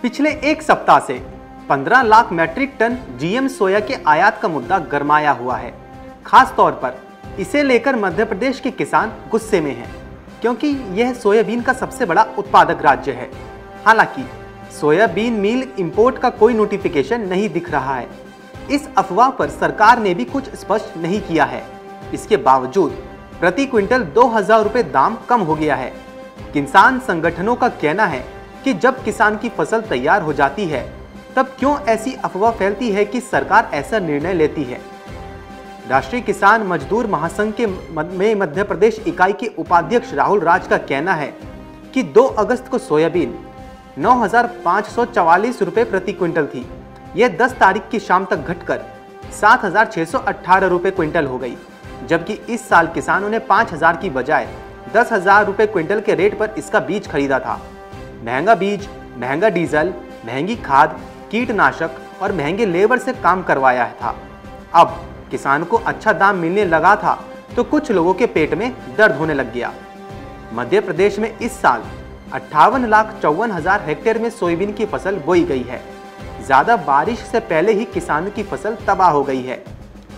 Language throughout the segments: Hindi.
पिछले एक सप्ताह से 15 लाख मैट्रिक टन जीएम सोया के आयात का मुद्दा गरमाया हुआ है। खास तौर पर इसे लेकर मध्य प्रदेश के किसान गुस्से में हैं, क्योंकि यह सोयाबीन का सबसे बड़ा उत्पादक राज्य है। हालांकि सोयाबीन मील इंपोर्ट का कोई नोटिफिकेशन नहीं दिख रहा है। इस अफवाह पर सरकार ने भी कुछ स्पष्ट नहीं किया है। इसके बावजूद प्रति क्विंटल 2000 रुपये दाम कम हो गया है। किसान संगठनों का कहना है कि जब किसान की फसल तैयार हो जाती है तब क्यों ऐसी अफवाह फैलती है कि सरकार ऐसा निर्णय लेती है। राष्ट्रीय किसान मजदूर महासंघ के मध्य प्रदेश इकाई के उपाध्यक्ष राहुल राज का कहना है कि 2 अगस्त को सोयाबीन 9,544 रुपये प्रति क्विंटल थी। यह 10 तारीख की शाम तक घटकर 7,618 रुपये क्विंटल हो गई, जबकि इस साल किसानों ने 5,000 की बजाय 10,000 रुपये क्विंटल के रेट पर इसका बीज खरीदा था। महंगा बीज, महंगा डीजल, महंगी खाद, कीटनाशक और महंगे लेबर से काम करवाया था। अब किसान को अच्छा दाम मिलने लगा था तो कुछ लोगों के पेट में दर्द होने लग गया। मध्य प्रदेश में इस साल 58,54,000 हेक्टेयर में सोयाबीन की फसल बोई गई है। ज्यादा बारिश से पहले ही किसानों की फसल तबाह हो गई है।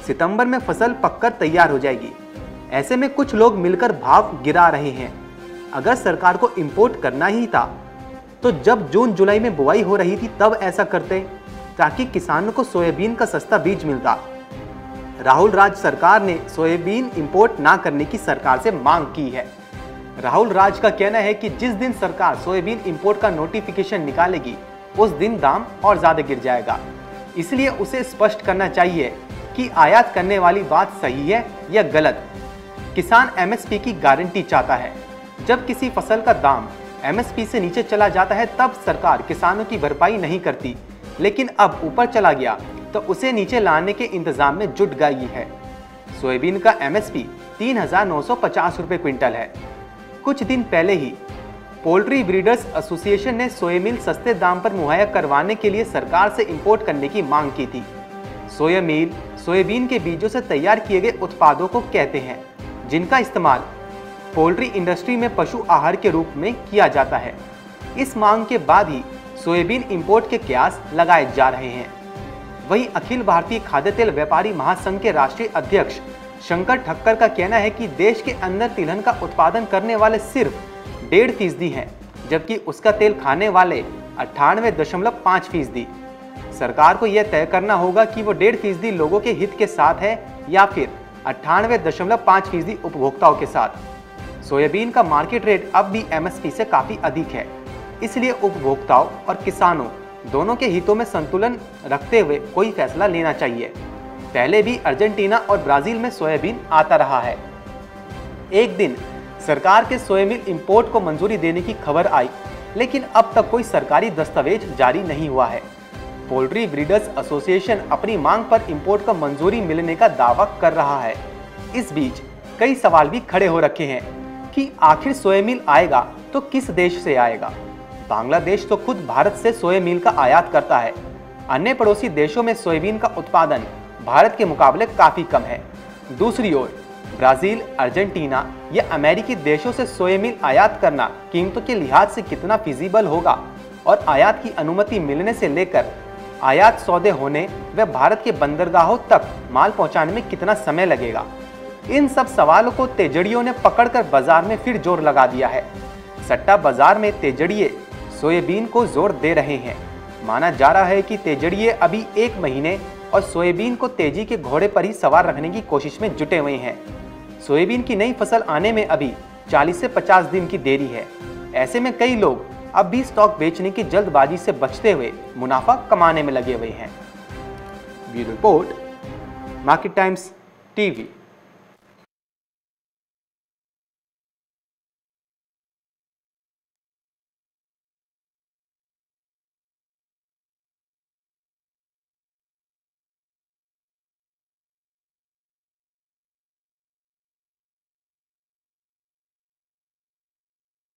सितंबर में फसल पककर तैयार हो जाएगी। ऐसे में कुछ लोग मिलकर भाव गिरा रहे हैं। अगर सरकार को इंपोर्ट करना ही था तो जब जून जुलाई में बुआई हो रही थी तब ऐसा करते, ताकि किसानों को सोयाबीन का सस्ता बीज मिलता। राहुल राज सरकार ने सोयाबीन इंपोर्ट ना करने की सरकार से मांग की है। राहुल राज का कहना है कि जिस दिन सरकार सोयाबीन इंपोर्ट का नोटिफिकेशन निकालेगी उस दिन दाम और ज्यादा गिर जाएगा। इसलिए उसे स्पष्ट करना चाहिए कि आयात करने वाली बात सही है या गलत। किसान एमएसपी की गारंटी चाहता है। जब किसी फसल का दाम एमएसपी से नीचे चला जाता है तब सरकार किसानों की भरपाई नहीं करती, लेकिन अब ऊपर चला गया तो उसे नीचे लाने के इंतजाम में जुट गई है। सोयाबीन का एमएसपी 3,950 रुपये क्विंटल है। कुछ दिन पहले ही पोल्ट्री ब्रीडर्स एसोसिएशन ने सोयाबीन सस्ते दाम पर मुहैया करवाने के लिए सरकार से इंपोर्ट करने की मांग की थी। सोया मील सोयाबीन के बीजों से तैयार किए गए उत्पादों को कहते हैं, जिनका इस्तेमाल पोल्ट्री इंडस्ट्री में पशु आहार के रूप में किया जाता है। इस मांग के बाद ही सोयाबीन इंपोर्ट के कयास लगाए जा रहे हैं। वहीं अखिल भारतीय खाद्य तेल व्यापारी महासंघ के राष्ट्रीय अध्यक्ष शंकर ठक्कर का कहना है कि देश के अंदर तिलहन का उत्पादन करने वाले सिर्फ 1.5% हैं, जबकि उसका तेल खाने वाले 98.5%। सरकार को यह तय करना होगा कि वो 1.5% लोगों के हित के साथ है या फिर 98.5% उपभोक्ताओं के साथ। सोयाबीन का मार्केट रेट अब भी एमएसपी से काफी अधिक है, इसलिए उपभोक्ताओं और किसानों दोनों के हितों में संतुलन रखते हुए कोई फैसला लेना चाहिए। पहले भी अर्जेंटीना और ब्राजील में सोयाबीन आता रहा है। एक दिन सरकार के सोयाबीन इंपोर्ट को मंजूरी देने की खबर आई, लेकिन अब तक कोई सरकारी दस्तावेज जारी नहीं हुआ है। पोल्ट्री ब्रीडर्स एसोसिएशन अपनी मांग पर इंपोर्ट को मंजूरी मिलने का दावा कर रहा है। इस बीच कई सवाल भी खड़े हो रखे हैं कि आखिर सोयाबीन आएगा तो किस देश से आएगा। बांग्लादेश तो खुद भारत से सोयाबीन का आयात करता है। अन्य पड़ोसी देशों में सोयाबीन का उत्पादन भारत के मुकाबले काफी कम है। दूसरी ओर ब्राजील, अर्जेंटीना या अमेरिकी देशों से सोयाबीन आयात करना कीमतों के लिहाज से कितना फिजिबल होगा और आयात की अनुमति मिलने से लेकर आयात सौदे होने व भारत के बंदरगाहों तक माल पहुंचाने में कितना समय लगेगा। इन सब सवालों को तेजड़ियों ने पकड़कर बाजार में फिर जोर लगा दिया है। सट्टा बाजार में तेजड़िए सोयाबीन को जोर दे रहे हैं। माना जा रहा है कि तेजड़िए अभी 1 महीने और सोयाबीन को तेजी के घोड़े पर ही सवार रखने की कोशिश में जुटे हुए हैं। सोयाबीन की नई फसल आने में अभी 40 से 50 दिन की देरी है। ऐसे में कई लोग अब भी स्टॉक बेचने की जल्दबाजी से बचते हुए मुनाफा कमाने में लगे हुए हैं। Bureau report, market times TV.